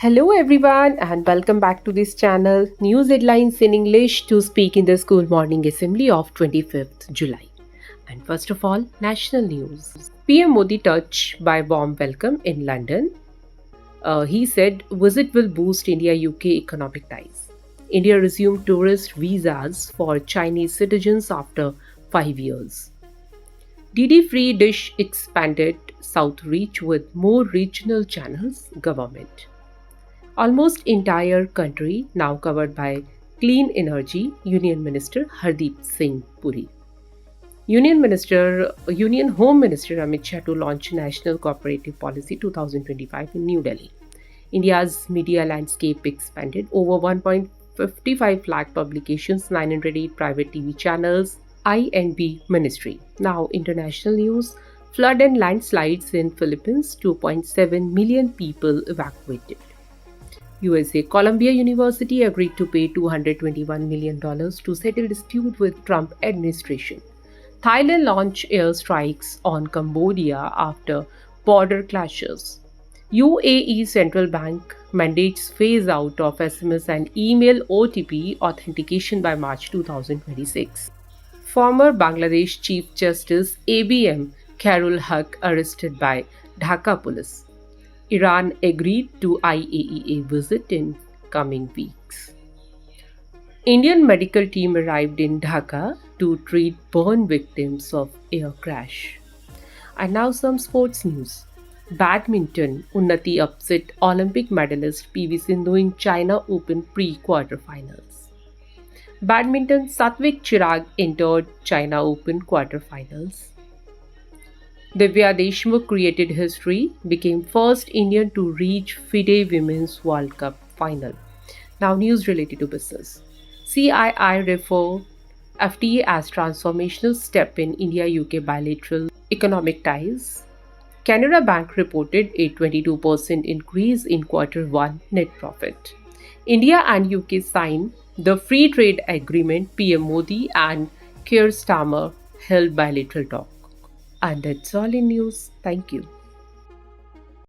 Hello everyone and welcome back to this channel News Headlines in English to speak in the school morning assembly of 25th July. And first of all, national news. PM Modi touch by bomb welcome in London. He said visit will boost India-UK economic ties. India resumed tourist visas for Chinese citizens after 5 years. DD Free Dish expanded South reach with more regional channels, government. Almost entire country now covered by clean energy, Union Minister Hardeep Singh Puri. Union Home Minister Amit Shah to launch National Cooperative Policy 2025 in New Delhi. India's media landscape expanded over 1.55 lakh publications, 908 private TV channels, INB Ministry. Now, international news. Flood and landslides in Philippines, 2.7 million people evacuated. USA Columbia University agreed to pay $221 million to settle dispute with Trump administration. Thailand launched airstrikes on Cambodia after border clashes. UAE Central Bank mandates phase out of SMS and email OTP authentication by March 2026. Former Bangladesh Chief Justice ABM Khairul Haq arrested by Dhaka police. Iran agreed to IAEA visit in coming weeks. Indian medical team arrived in Dhaka to treat burn victims of air crash. And now some sports news. Badminton, Unnati upset Olympic medalist PV Sindhu in China Open pre-quarterfinals. Badminton, Satvik Chirag entered China Open quarterfinals. Divya Deshmukh created history, became first Indian to reach FIDE Women's World Cup final. Now news related to business. CII refer FTA as transformational step in India-UK bilateral economic ties. Canara Bank reported a 22% increase in quarter 1 net profit. India and UK sign the free trade agreement. PM Modi and Keir Starmer held bilateral talk. And that's all in news. Thank you.